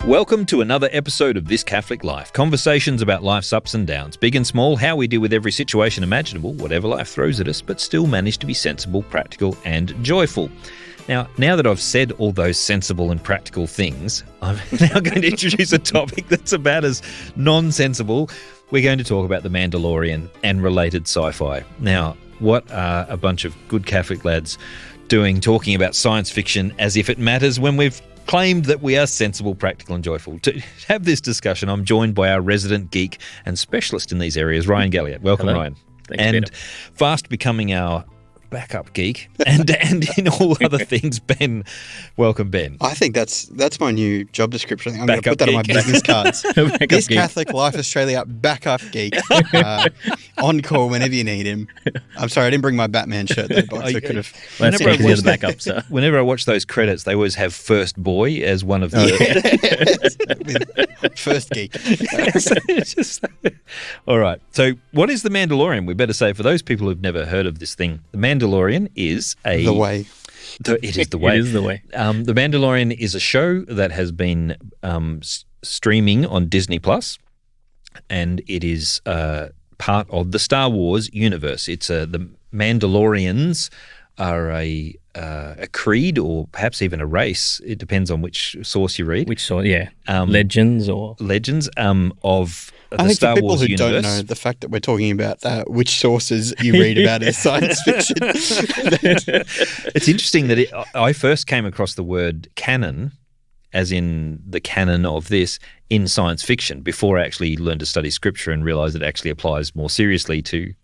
Welcome to another episode of This Catholic Life. Conversations about life's ups and downs, big and small, how we deal with every situation imaginable, whatever life throws at us, but still manage to be sensible, practical and joyful. Now that I've said all those sensible and practical things, I'm now going to introduce a topic that's about as nonsensible. We're going to talk about The Mandalorian and related sci-fi. Now, what are a bunch of good Catholic lads doing talking about science fiction as if it matters when we've claimed that we are sensible, practical and joyful? To have this discussion, I'm joined by our resident geek and specialist in these areas, Rian Galliott. Welcome, Hello. Ryan. Thanks, and Peter. Fast becoming our backup geek and in all other things, Ben. Welcome, Ben. I think that's my new job description. I'm going to Backup put that on my geek. business cards. Backup This geek. Catholic Life Australia backup geek. On call whenever you need him. I'm sorry, I didn't bring my Batman shirt though, but I could have. Well, that's Whenever I it, 'cause you're watch the backup, so. Whenever I watch those credits, they always have First Boy as one of the... First geek. All right. So what is The Mandalorian? We better say, for those people who've never heard of this thing, The Mandalorian is The way. It is the way. It is the way. The Mandalorian is a show that has been streaming on Disney Plus, and it is part of the Star Wars universe. It's the Mandalorians are a creed, or perhaps even a race. It depends on which source you read. Which sort? Yeah. Legends or... Legends of the I think Star for people Wars who universe. don't know, the fact that we're talking about which sources you read about is science fiction. It's interesting that I first came across the word canon, as in the canon of this, in science fiction before I actually learned to study scripture and realised it actually applies more seriously to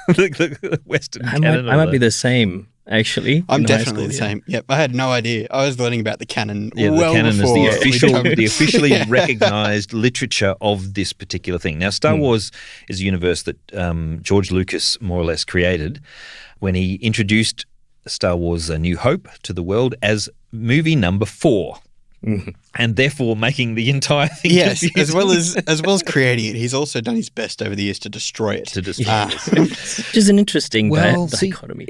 the Western canon. I might be the same, actually. I'm in high definitely school, the yeah. same. Yep, I had no idea. I was learning about the canon Yeah, well the canon before is the we officially recognised literature of this particular thing. Now, Star Wars is a universe that George Lucas more or less created when he introduced Star Wars: A New Hope to the world as movie number 4. And therefore making the entire thing Yes, confusing. as well as creating it, he's also done his best over the years to destroy it. Which is an interesting dichotomy.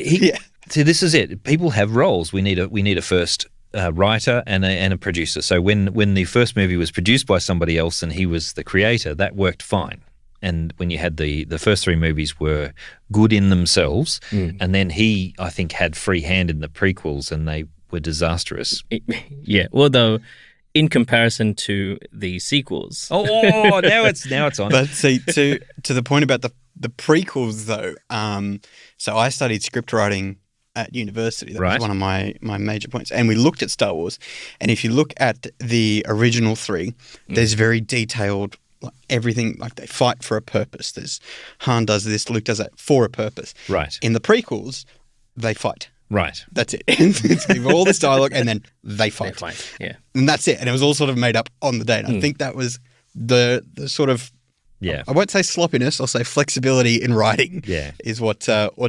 See, this is it. People have roles. We need a first writer and a producer. So when the first movie was produced by somebody else and he was the creator, that worked fine. And when you had the first 3 movies were good in themselves, and then he, I think, had free hand in the prequels, and they were disastrous. Yeah. Although, in comparison to the sequels. Oh, now it's on. But see, to the point about the prequels though, so I studied script writing at university. That was one of my major points. And we looked at Star Wars, and if you look at the original 3, there's very detailed, like, everything, like they fight for a purpose. There's Han does this, Luke does that for a purpose. Right. In the prequels, they fight. Right. That's it. It's all this dialogue, and then they fight. Yeah. And that's it. And it was all sort of made up on the day. And I think that was the sort of, Yeah. I won't say sloppiness, I'll say flexibility in writing is what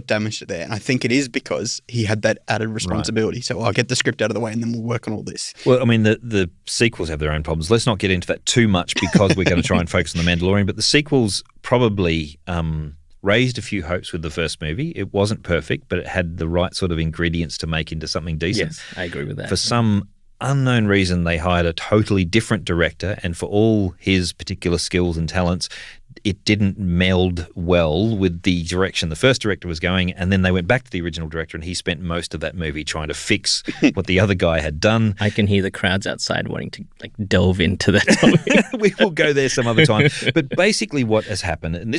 damaged it there. And I think it is because he had that added responsibility. Right. So I'll get the script out of the way and then we'll work on all this. Well, I mean, the sequels have their own problems. Let's not get into that too much because we're going to try and focus on The Mandalorian. But the sequels probably raised a few hopes with the first movie. It wasn't perfect, but it had the right sort of ingredients to make into something decent. Yes, I agree with that. For some unknown reason, they hired a totally different director, and for all his particular skills and talents, it didn't meld well with the direction the first director was going, and then they went back to the original director, and he spent most of that movie trying to fix what the other guy had done. I can hear the crowds outside wanting to delve into that topic. We will go there some other time. But basically what has happened, and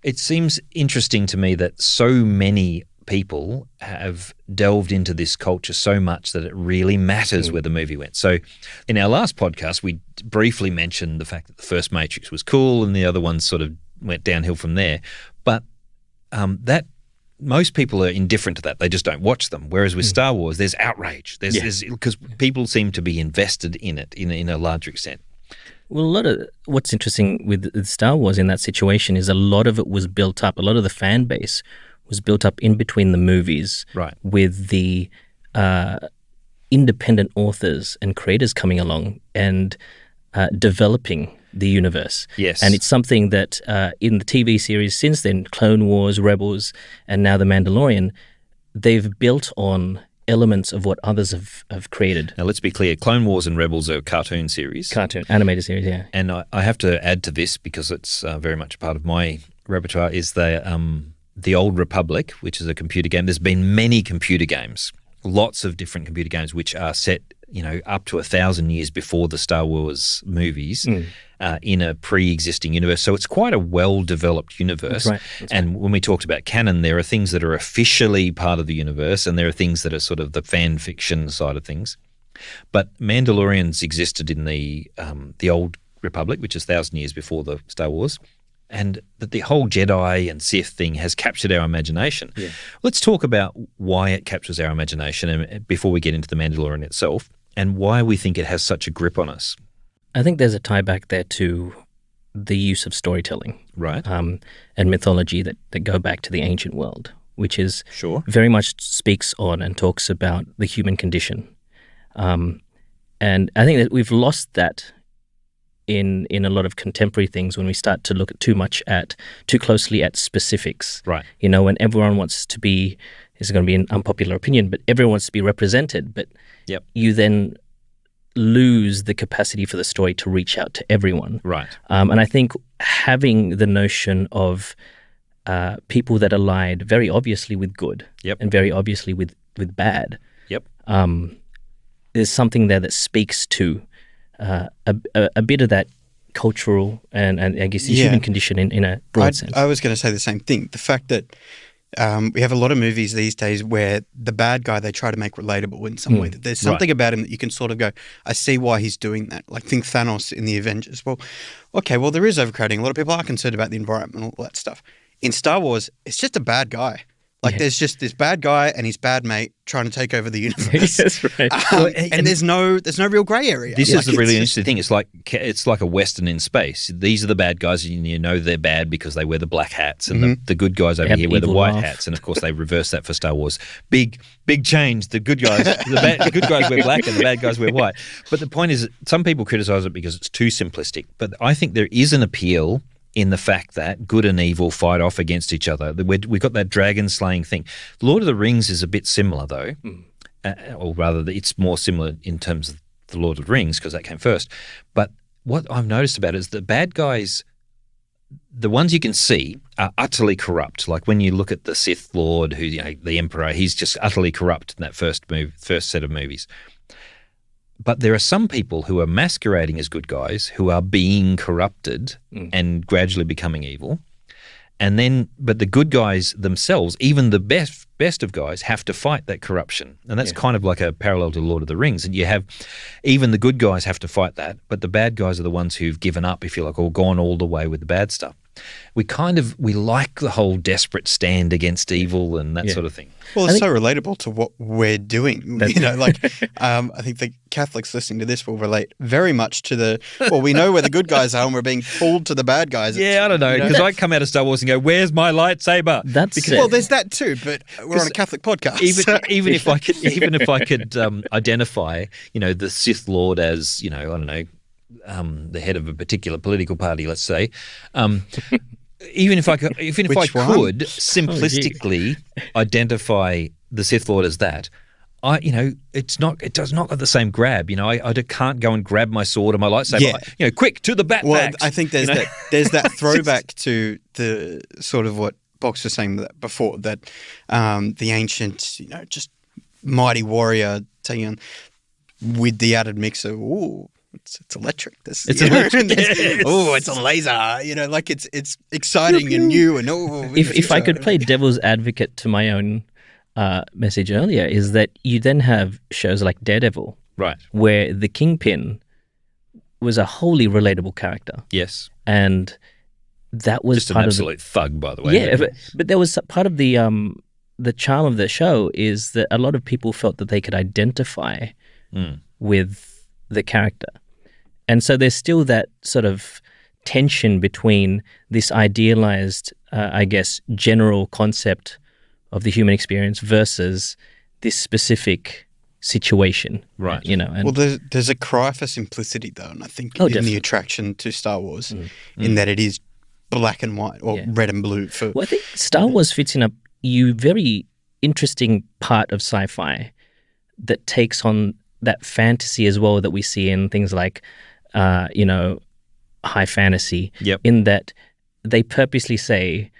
it seems interesting to me that so many people have delved into this culture so much that it really matters where the movie went. So in our last podcast, we briefly mentioned the fact that the first Matrix was cool and the other ones sort of went downhill from there. But that most people are indifferent to that. They just don't watch them. Whereas with Star Wars, there's outrage. There's because people seem to be invested in it in a larger extent. Well, a lot of what's interesting with Star Wars in that situation is a lot of it was built up. A lot of the fan base was built up in between the movies, right, with the independent authors and creators coming along and developing the universe. Yes. And it's something that in the TV series since then, Clone Wars, Rebels, and now The Mandalorian, they've built on elements of what others have created. Now, let's be clear. Clone Wars and Rebels are cartoon series. Animated series, yeah. And I have to add to this, because it's very much a part of my repertoire, is the Old Republic, which is a computer game. There's been many computer games, lots of different computer games, which are set, up to 1,000 years before the Star Wars movies in a pre-existing universe. So it's quite a well-developed universe. That's Right. When we talked about canon, there are things that are officially part of the universe, and there are things that are sort of the fan fiction side of things. But Mandalorians existed in the Old Republic, which is 1,000 years before the Star Wars. And that the whole Jedi and Sith thing has captured our imagination. Yeah. Let's talk about why it captures our imagination before we get into the Mandalorian itself, and why we think it has such a grip on us. I think there's a tie back there to the use of storytelling, Right. and mythology that go back to the ancient world, which is Sure. very much speaks on and talks about the human condition. And I think that we've lost that in a lot of contemporary things when we start to look at too closely at specifics. Right. When everyone wants to be, this is going to be an unpopular opinion, but everyone wants to be represented, but Yep. you then lose the capacity for the story to reach out to everyone. Right. And I think having the notion of people that allied very obviously with good Yep. and very obviously with bad, Yep. there's something there that speaks to a bit of that cultural and I guess the human condition in a broad sense. I was going to say the same thing. The fact that we have a lot of movies these days where the bad guy, they try to make relatable in some way. That there's something about him that you can sort of go, I see why he's doing that. Like think Thanos in the Avengers. Well, okay, there is overcrowding. A lot of people are concerned about the environment and all that stuff. In Star Wars, it's just a bad guy. There's just this bad guy and his bad mate trying to take over the universe. That's right. And there's no real grey area. This is the really interesting thing. It's like a Western in space. These are the bad guys, and they're bad because they wear the black hats, and the good guys over here wear the white hats. And of course, they reverse that for Star Wars. Big change. The good guys, the good guys wear black, and the bad guys wear white. But the point is, some people criticize it because it's too simplistic. But I think there is an appeal in the fact that good and evil fight off against each other. We've got that dragon slaying thing. Lord of the Rings is a bit similar, though, or rather, it's more similar in terms of the Lord of the Rings because that came first. But what I've noticed about it is the bad guys, the ones you can see, are utterly corrupt. Like when you look at the Sith Lord, who the Emperor, he's just utterly corrupt in that first set of movies. But there are some people who are masquerading as good guys who are being corrupted and gradually becoming evil. But the good guys themselves, even the best of guys, have to fight that corruption. And that's kind of like a parallel to Lord of the Rings. And you have, even the good guys have to fight that, but the bad guys are the ones who've given up, if you like, or gone all the way with the bad stuff. We like the whole desperate stand against evil and that sort of thing. Well, it's so relatable to what we're doing. I think the Catholics listening to this will relate very much to we know where the good guys are and we're being pulled to the bad guys. Yeah, I don't know, because I come out of Star Wars and go, where's my lightsaber? Well, there's that too, but we're on a Catholic podcast. Even if I could identify, the Sith Lord as, I don't know, the head of a particular political party, let's say, even if I could simplistically identify the Sith Lord as that, it does not got the same grab. I can't go and grab my sword or my lightsaber. Quick to the bat. Well, I think there's that throwback to the sort of what Box was saying before, that the ancient, just mighty warrior taking on with the added mix of it's electric. It's a laser. It's exciting and new and if I could play devil's advocate to my own message earlier, is that you then have shows like Daredevil, right, where the Kingpin was a wholly relatable character. Yes, and that was just part an absolute thug, by the way. Yeah, but there was part of the charm of the show is that a lot of people felt that they could identify with the character. And so there's still that sort of tension between this idealized, general concept of the human experience versus this specific situation. Right. There's a cry for simplicity, though, and I think in the attraction to Star Wars, in that it is black and white or red and blue. I think Star Wars fits in a very interesting part of sci-fi that takes on that fantasy as well that we see in things like, high fantasy. Yep. In that they purposely say,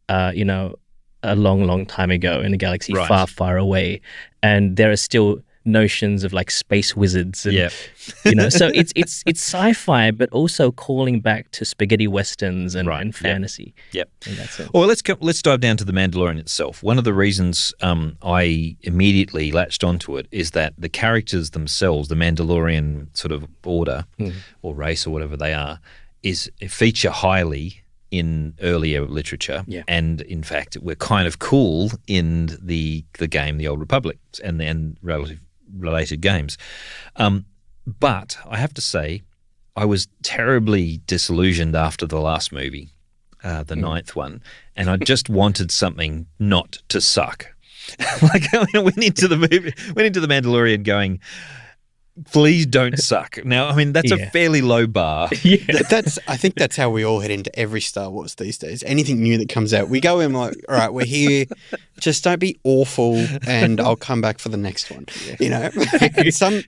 a long, long time ago in a galaxy far, far away, and there are still notions of like space wizards and so it's sci-fi but also calling back to spaghetti westerns and fantasy. Yep. In that sense. Well, let's dive down to The Mandalorian itself. One of the reasons I immediately latched onto it is that the characters themselves, the Mandalorian sort of order or race or whatever they are, feature highly in earlier literature, and in fact, we're kind of cool in the game, The Old Republic, and then related games. But I have to say, I was terribly disillusioned after the last movie, the ninth one, and I just wanted something not to suck. Like I went into the Mandalorian going, please don't suck. Now, I mean, that's a fairly low bar. I think that's how we all head into every Star Wars these days. Anything new that comes out, we go in like, all right, we're here. Just don't be awful, and I'll come back for the next one.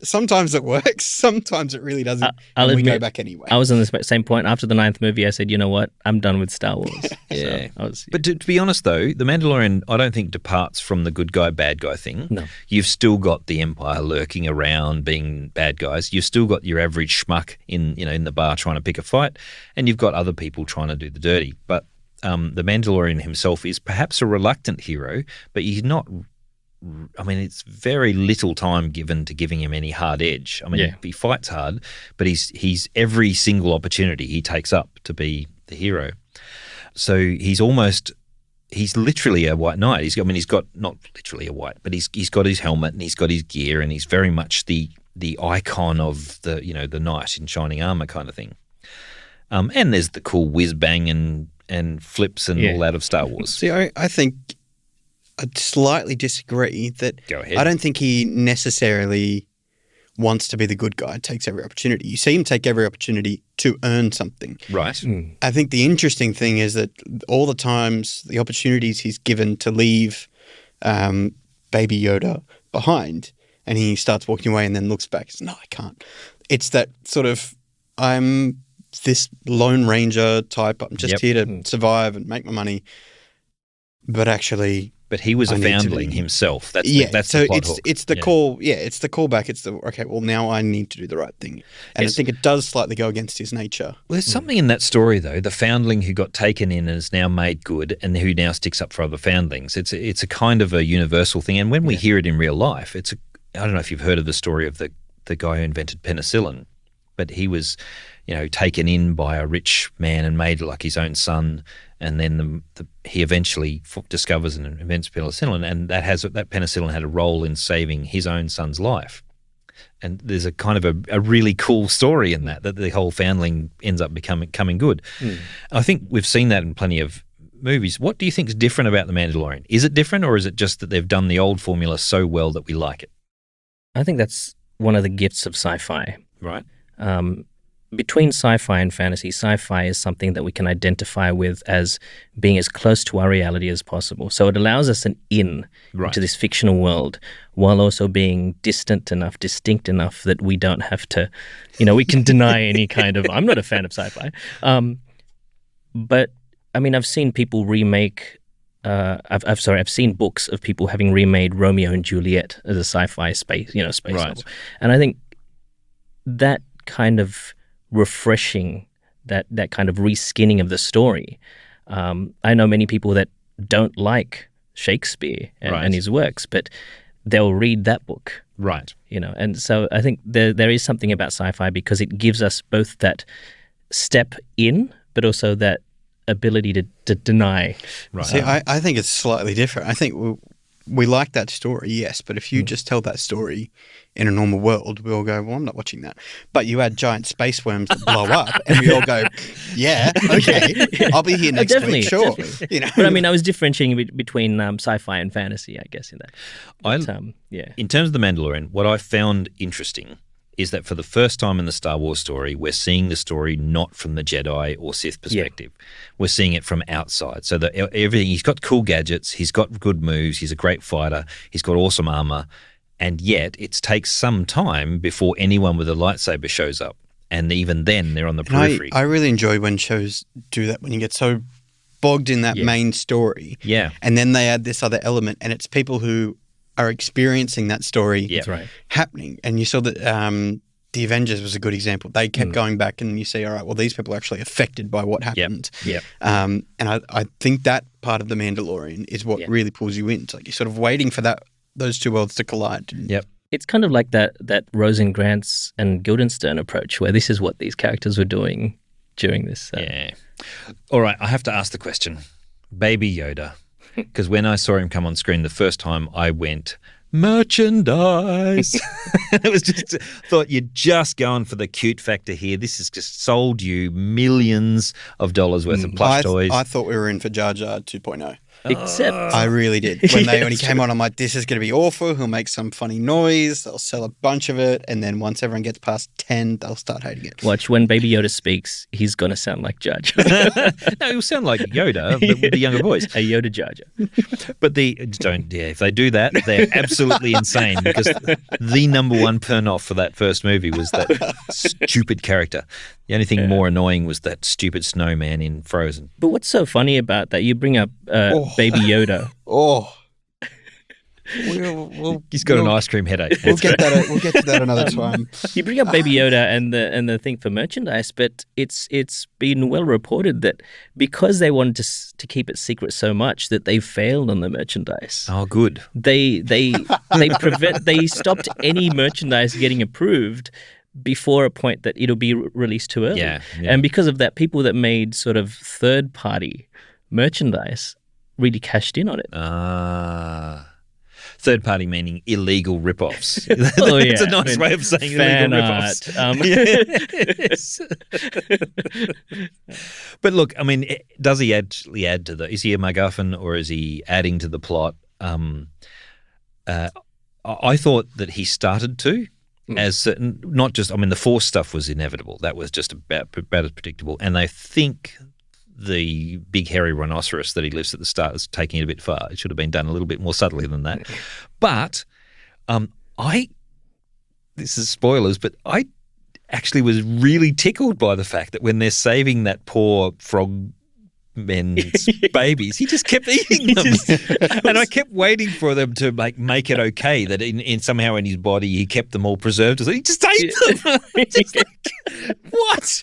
Sometimes it works, sometimes it really doesn't. I'll and we admit, go back anyway. I was on the same point after the ninth movie. I said, you know what, I'm done with Star Wars. But to be honest, though, the Mandalorian, I don't think departs from the good guy, bad guy thing. No, you've still got the Empire lurking around, being bad guys. You've still got your average schmuck in the bar trying to pick a fight, and you've got other people trying to do the dirty. But the Mandalorian himself is perhaps a reluctant hero, but he's not. I mean, it's very little time given to giving him any hard edge. I mean, he fights hard, but he's every single opportunity he takes up to be the hero. So he's literally a white knight. He's got not literally a white, but he's got his helmet and he's got his gear, and he's very much the icon of the knight in shining armor kind of thing. And there's the cool whiz bang and flips and all that of Star Wars. See, I think I'd slightly disagree that. Go ahead. I don't think he necessarily wants to be the good guy, takes every opportunity. You see him take every opportunity to earn something. Right. I think the interesting thing is that all the times, the opportunities he's given to leave Baby Yoda behind, and he starts walking away and then looks back and says, no, I can't. It's that sort of, I'm this Lone Ranger type. I'm just here to survive and make my money. But actually... But he was a foundling himself. That's so the plot hook. It's the call. Yeah, it's the callback. It's the, okay, well, now I need to do the right thing. And I think it does slightly go against his nature. Well, there's something in that story, though. The foundling who got taken in and is now made good and who now sticks up for other foundlings. It's a kind of a universal thing. And when we hear it in real life, I don't know if you've heard of the story of the guy who invented penicillin, but he was, taken in by a rich man and made like his own son. And then he eventually discovers and invents penicillin, and that penicillin had a role in saving his own son's life. And there's a kind of a really cool story in that the whole foundling ends up becoming good. I think we've seen that in plenty of movies. What do you think is different about The Mandalorian? Is it different, or is it just that they've done the old formula so well that we like it? I think that's one of the gifts of sci-fi. Right. Between sci-fi and fantasy, sci-fi is something that we can identify with as being as close to our reality as possible. So it allows us an in into this fictional world while also being distinct enough that we don't have to, we can deny any kind of, I'm not a fan of sci-fi. But I mean, I've seen people remake, I've seen books of people having remade Romeo and Juliet as a sci-fi space novel. And I think that kind of refreshing, that kind of reskinning of the story. I know many people that don't like Shakespeare and his works, but they'll read that book. Right. And so I think there is something about sci-fi because it gives us both that step in, but also that ability to deny. Right. See, I think it's slightly different. I think we like that story, yes, but if you just tell that story in a normal world, we all go, well, I'm not watching that. But you add giant space worms that blow up, and we all go, yeah, okay, I'll be here next week, sure. But I mean, I was differentiating between sci-fi and fantasy, I guess, in that. But, in terms of The Mandalorian, what I found interesting is that for the first time in the Star Wars story, we're seeing the story not from the Jedi or Sith perspective. We're seeing it from outside. So that everything, he's got cool gadgets, he's got good moves, he's a great fighter, he's got awesome armor, And yet it takes some time before anyone with a lightsaber shows up. And even then, they're on the periphery. I really enjoy when shows do that, when you get so bogged in that main story. Yeah. And then they add this other element, and it's people who are experiencing that story happening. And you saw that the Avengers was a good example. They kept going back, and you see, all right, well, these people are actually affected by what happened. Yep. And I think that part of The Mandalorian is what really pulls you in. It's like you're sort of waiting for those two worlds to collide. Yep. It's kind of like that Rosencrantz and Guildenstern approach, where this is what these characters were doing during this. Yeah. All right, I have to ask the question. Baby Yoda. Because when I saw him come on screen the first time, I went, merchandise. It was just, thought you're just going for the cute factor here. This has just sold you millions of dollars worth of plush toys. I thought we were in for Jar Jar 2.0. Except I really did. When he came on, I'm like, this is going to be awful. He'll make some funny noise. They'll sell a bunch of it. And then once everyone gets past 10, they'll start hating it. Watch, when Baby Yoda speaks, he's going to sound like Jar Jar. No, he'll sound like Yoda, but with the younger voice. A Yoda Jar Jar. But if they do that, they're absolutely insane, because the number one turn off for that first movie was that stupid character. The only thing more annoying was that stupid snowman in Frozen. But what's so funny about that? You bring up Baby Yoda. He's got an ice cream headache. We'll get to that another time. You bring up Baby Yoda and the thing for merchandise, but it's been well reported that because they wanted to keep it secret so much, that they failed on the merchandise. Oh, good. They stopped any merchandise getting approved before a point that it'll be released too early. Yeah. And because of that, people that made sort of third-party merchandise really cashed in on it. Third-party meaning illegal rip-offs. Oh, yeah. It's a nice way of saying illegal rip-offs. But look, I mean, does he actually add to is he a MacGuffin, or is he adding to the plot? I thought that he started to. As certain, not just, I mean, the Force stuff was inevitable. That was just about as predictable. And I think the big hairy rhinoceros that he lifts at the start is taking it a bit far. It should have been done a little bit more subtly than that. But this is spoilers, but I actually was really tickled by the fact that when they're saving that poor frog men's babies, he just kept eating them. And I kept waiting for them to make it okay that in somehow in his body he kept them all preserved. So he just ate them. Just like, what?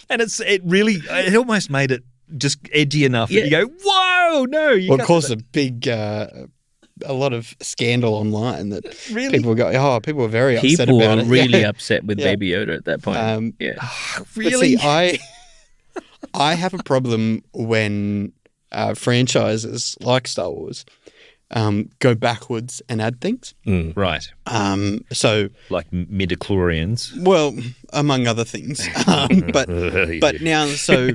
And it almost made it just edgy enough that you go, whoa, no. It caused a lot of scandal online that people were very upset about it. People were really upset with Baby Yoda at that point. Really? But see, I have a problem when franchises like Star Wars go backwards and add things. Right. So like midichlorians. Well, among other things. But now, so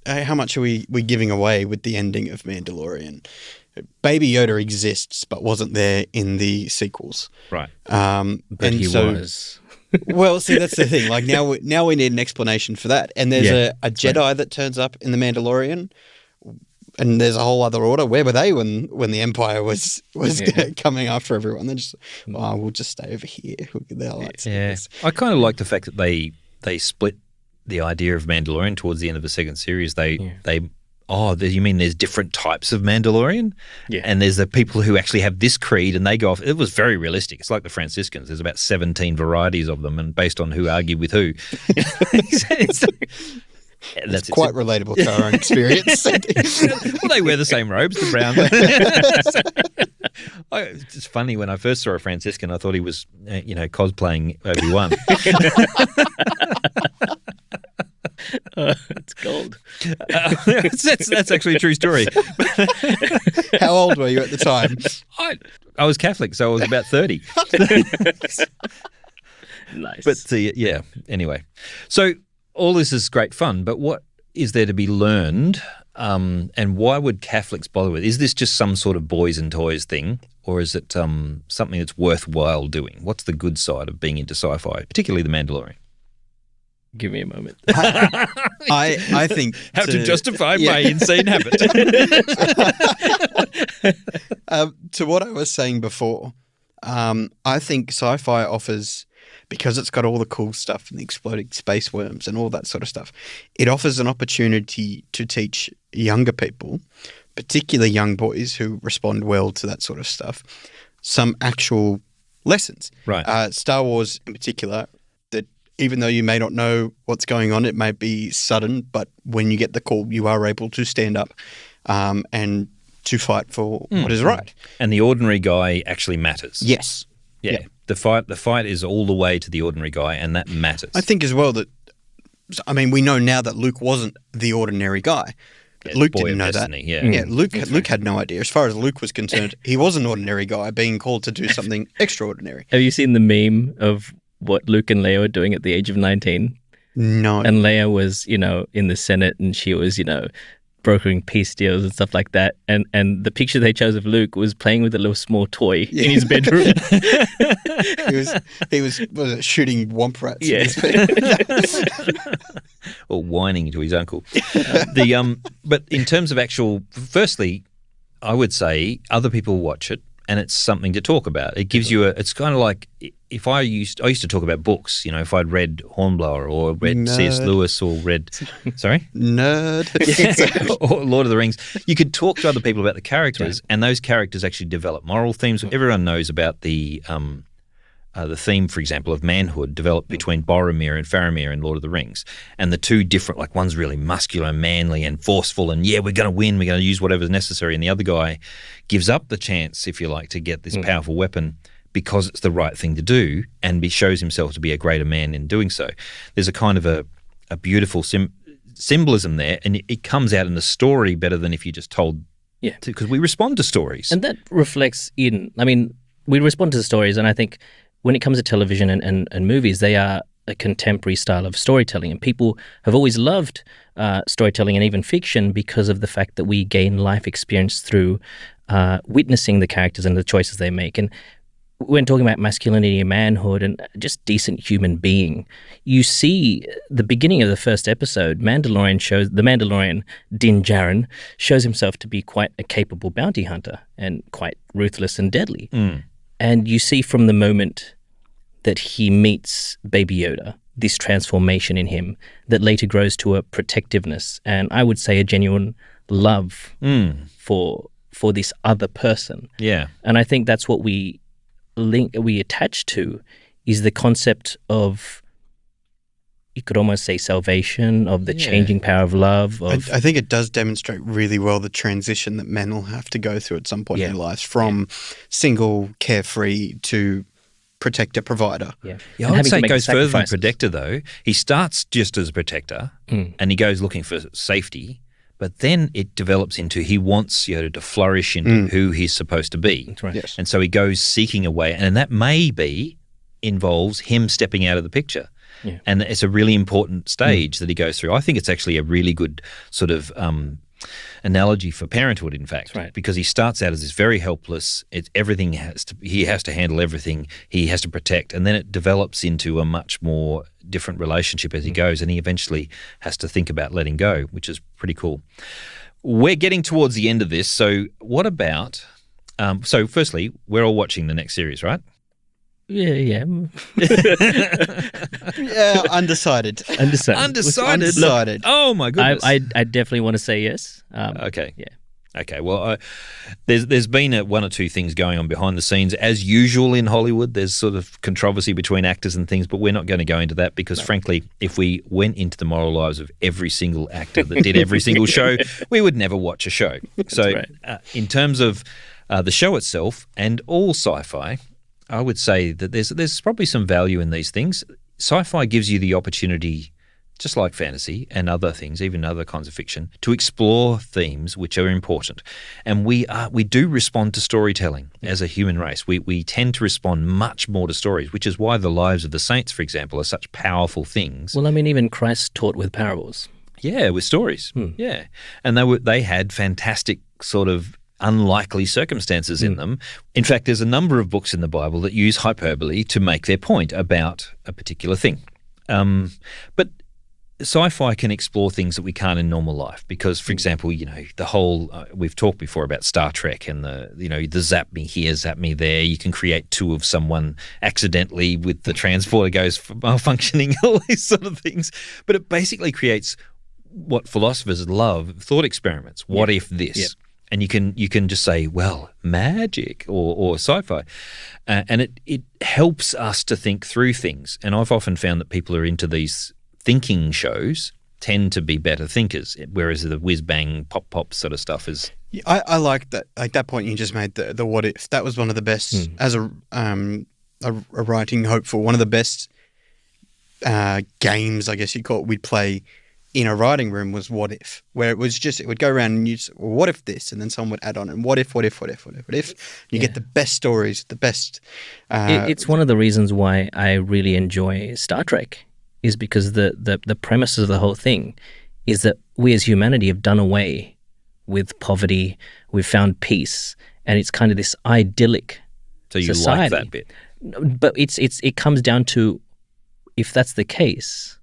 how much are we giving away with the ending of Mandalorian? Baby Yoda exists, but wasn't there in the sequels. Right. But he was. Well, see, that's the thing. Like now we need an explanation for that. And there's a Jedi that turns up in The Mandalorian, and there's a whole other order. Where were they when the Empire was coming after everyone? They're just, we'll just stay over here. I kind of like the fact that they split the idea of Mandalorian towards the end of the second series. You mean there's different types of Mandalorian? Yeah. And there's the people who actually have this creed and they go off. It was very realistic. It's like the Franciscans. There's about 17 varieties of them, and based on who argued with who. That's quite relatable to our own experience. Well, they wear the same robes, the brown. It's funny, when I first saw a Franciscan, I thought he was, cosplaying Obi-Wan. It's gold. That's actually a true story. How old were you at the time? I was Catholic, so I was about 30. Nice. But anyway. So all this is great fun, but what is there to be learned, and why would Catholics bother with it? Is this just some sort of boys and toys thing, or is it something that's worthwhile doing? What's the good side of being into sci-fi, particularly The Mandalorian? Give me a moment. I think how to justify my insane habit. To what I was saying before, I think sci-fi offers, because it's got all the cool stuff and the exploding space worms and all that sort of stuff, it offers an opportunity to teach younger people, particularly young boys who respond well to that sort of stuff, some actual lessons. Right. Star Wars in particular, that even though you may not know what's going on, it may be sudden, but when you get the call, you are able to stand up and to fight for what is right. And the ordinary guy actually matters. Yes. Yeah. The fight is all the way to the ordinary guy, and that matters. I think as well that, I mean, we know now that Luke wasn't the ordinary guy. Yeah, Luke boy didn't of know destiny, that. yeah. Luke had no idea. As far as Luke was concerned, he was an ordinary guy being called to do something extraordinary. Have you seen the meme of what Luke and Leia were doing at the age of 19? No. And Leia was, in the Senate, and she was, brokering peace deals and stuff like that. And the picture they chose of Luke was playing with a little small toy in his bedroom. he was it, shooting womp rats. Yeah. Or whining to his uncle. But in terms of actual, firstly, I would say other people watch it, and it's something to talk about. It gives you it's kind of like if I used to talk about books, if I'd read Hornblower or read C.S. Lewis or read, sorry? Nerd. Or Lord of the Rings. You could talk to other people about the characters, and those characters actually develop moral themes. Everyone knows about the theme, for example, of manhood developed between Boromir and Faramir in Lord of the Rings. And the two different, like one's really muscular and manly and forceful and, we're going to win, we're going to use whatever's necessary. And the other guy gives up the chance, if you like, to get this powerful weapon because it's the right thing to do, and shows himself to be a greater man in doing so. There's a kind of a beautiful symbolism there, and it comes out in the story better than if you just told. Yeah. Because we respond to stories. And that reflects we respond to the stories, and I think when it comes to television and movies, they are a contemporary style of storytelling, and people have always loved storytelling and even fiction because of the fact that we gain life experience through witnessing the characters and the choices they make. And when talking about masculinity and manhood and just decent human being, you see the beginning of the first episode, the Mandalorian Din Djarin shows himself to be quite a capable bounty hunter and quite ruthless and deadly. And you see from the moment that he meets Baby Yoda, this transformation in him that later grows to a protectiveness and I would say a genuine love for this other person. Yeah. And I think that's what we attach to is the concept of, you could almost say, salvation, of the changing power of love. I think it does demonstrate really well the transition that men will have to go through at some point in their lives, from single, carefree to protector, provider. I would say it goes further than protector, though. He starts just as a protector and he goes looking for safety, but then it develops into he wants Yoda to flourish into who he's supposed to be. That's right. Yes. And so he goes seeking a way, and that maybe involves him stepping out of the picture. Yeah. And it's a really important stage that he goes through. I think it's actually a really good sort of analogy for parenthood, in fact, because he starts out as this very helpless. He has to handle everything. He has to protect, and then it develops into a much more different relationship as he goes, and he eventually has to think about letting go, which is pretty cool. We're getting towards the end of this, so what about? So, firstly, we're all watching the next series, right? Yeah. Yeah, undecided. Look, oh my goodness! I definitely want to say yes. Okay. Yeah. Okay. Well, there's been one or two things going on behind the scenes, as usual in Hollywood. There's sort of controversy between actors and things, but we're not going to go into that because, frankly, if we went into the moral lives of every single actor that did every single show, we would never watch a show. So, in terms of the show itself and all sci-fi, I would say that there's probably some value in these things. Sci-fi gives you the opportunity, just like fantasy and other things, even other kinds of fiction, to explore themes which are important. And we do respond to storytelling as a human race. We tend to respond much more to stories, which is why the lives of the saints, for example, are such powerful things. Well, I mean, even Christ taught with parables. Yeah, with stories. Yeah. And they had fantastic sort of unlikely circumstances in them. In fact, there's a number of books in the Bible that use hyperbole to make their point about a particular thing. But sci-fi can explore things that we can't in normal life because, for example, the whole we've talked before about Star Trek and the zap me here, zap me there. You can create two of someone accidentally with the transporter goes malfunctioning, all these sort of things. But it basically creates what philosophers love, thought experiments. What if this? Yep. And you can just say, well, magic or sci-fi. And it helps us to think through things. And I've often found that people who are into these thinking shows tend to be better thinkers, whereas the whiz-bang, pop-pop sort of stuff is... Yeah, I like that. Like that point you just made, the what if. That was one of the best, as a writing hopeful, one of the best games, I guess you'd call it, we'd play in a writing room was what if, where it would go around and you'd say, well, what if this? And then someone would add on, and what if. You get the best stories, the best... it's one of the reasons why I really enjoy Star Trek, is because the premise of the whole thing is that we as humanity have done away with poverty, we've found peace, and it's kind of this idyllic society. Like that bit. But it comes down to, if that's the case,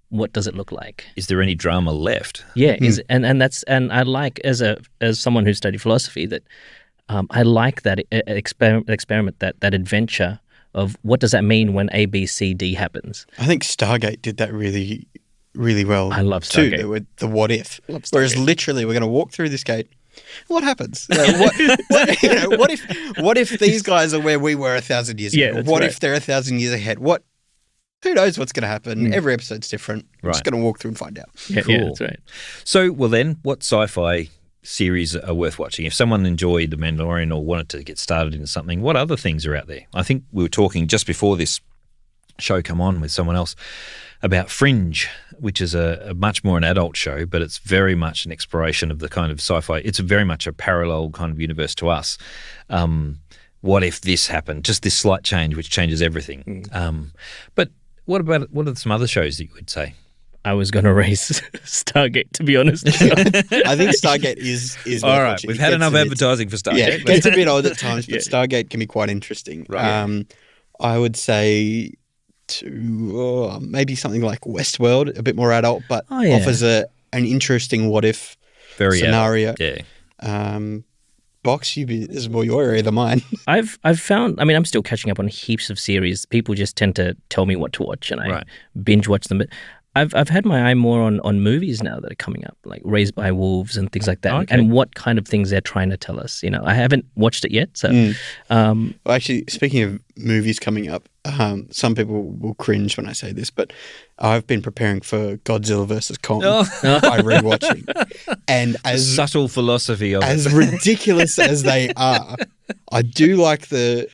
what does it look like? Is there any drama left? Yeah, and I like, as someone who studied philosophy, that I like that experiment, that adventure of what does that mean when A, B, C, D happens. I think Stargate did that really, really well. I love Stargate. Too, with the what if. Whereas literally we're going to walk through this gate. What happens? What if these guys are where we were 1,000 years ago? What if they're 1,000 years ahead? Who knows what's going to happen? Every episode's different. We're just going to walk through and find out. Yeah, cool. Yeah, that's right. So, well then, what sci-fi series are worth watching? If someone enjoyed The Mandalorian or wanted to get started into something, what other things are out there? I think we were talking just before this show come on with someone else about Fringe, which is a much more an adult show, but it's very much an exploration of the kind of sci-fi. It's very much a parallel kind of universe to us. What if this happened? Just this slight change, which changes everything. But what are some other shows that you would say? I was going to raise Stargate, to be honest. I think Stargate is all right. We've had enough advertising for Stargate. Yeah, it gets a bit old at times, but Stargate can be quite interesting. Right. I would say maybe something like Westworld, a bit more adult, but offers an interesting what if scenario. Adult. Yeah. Box, this is more your area than mine. I've found, I'm still catching up on heaps of series. People just tend to tell me what to watch, and I binge watch them. But I've had my eye more on movies now that are coming up, like Raised by Wolves and things like that, and what kind of things they're trying to tell us. I haven't watched it yet. So, well, actually, speaking of movies coming up, some people will cringe when I say this, but I've been preparing for Godzilla vs. Kong by rewatching, and as subtle philosophy of as ridiculous as they are, I do like the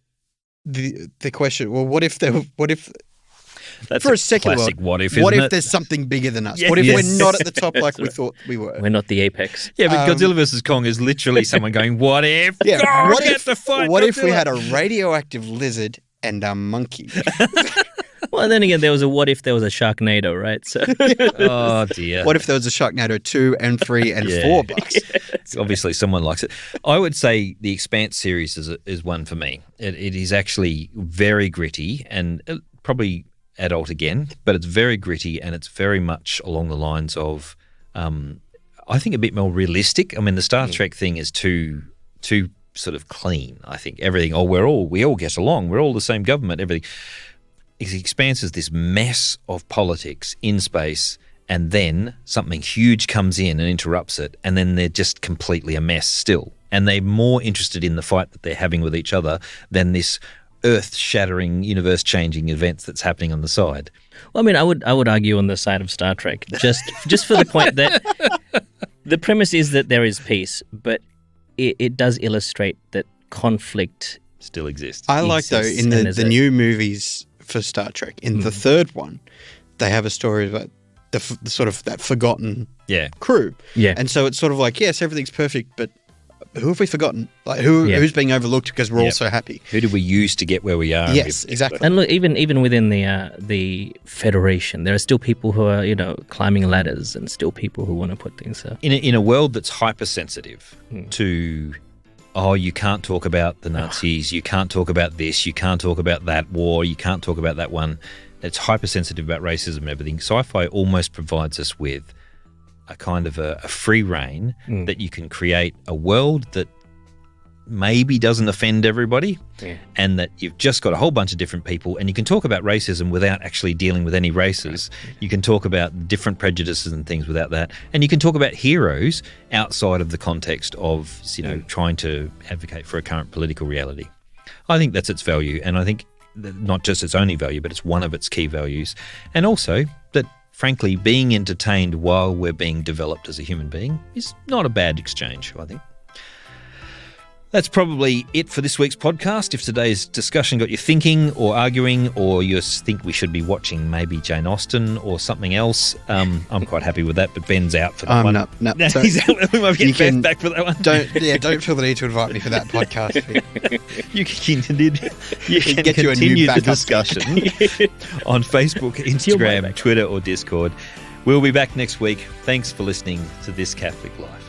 question. Well, what if? That's for a second, classic what if? What if there's something bigger than us? What if we're not at the top like we thought we were? We're not the apex. Yeah, but Godzilla vs. Kong is literally someone going, "What if? Yeah, Kong what if we had a radioactive lizard and a monkey?" Well, and then again, there was a what if there was a Sharknado, right? So, oh dear. What if there was a Sharknado 2 and 3 and 4 bucks? Obviously, someone likes it. I would say the Expanse series is one for me. It is actually very gritty and probably adult again, but it's very gritty and it's very much along the lines of, I think, a bit more realistic. I mean, the Star Trek thing is too sort of clean. I think everything. We all get along. We're all the same government. Everything. The Expanse is this mess of politics in space, and then something huge comes in and interrupts it, and then they're just completely a mess still. And they're more interested in the fight that they're having with each other than this earth-shattering, universe-changing events that's happening on the side. Well, I mean, I would argue on the side of Star Trek, just for the point that the premise is that there is peace, but it does illustrate that conflict still exists. I like, though, in the new movies for Star Trek, in the third one, they have a story about the sort of that forgotten crew. Yeah. And so it's sort of like, yes, everything's perfect, but who have we forgotten? Like who's being overlooked because we're all so happy? Who did we use to get where we are? Yes, exactly. And look, even within the Federation, there are still people who are climbing ladders, and still people who want to put things up. In a world that's hypersensitive to, you can't talk about the Nazis, you can't talk about this, you can't talk about that war, you can't talk about that one. it's hypersensitive about racism and everything. Sci-fi almost provides us with a kind of a free rein that you can create a world that maybe doesn't offend everybody, and that you've just got a whole bunch of different people, and you can talk about racism without actually dealing with any races. You can talk about different prejudices and things without that, and you can talk about heroes outside of the context of trying to advocate for a current political reality. I think that's its value, and I think that not just its only value, but it's one of its key values, and also that frankly being entertained while we're being developed as a human being is not a bad exchange, I think. That's probably it for this week's podcast. If today's discussion got you thinking or arguing, or you think we should be watching maybe Jane Austen or something else, I'm quite happy with that, but Ben's out for that one. No. He's out. We might get Ben back for that one. Don't feel the need to invite me for that podcast. You can continue the discussion on Facebook, Instagram, Twitter or Discord. We'll be back next week. Thanks for listening to This Catholic Life.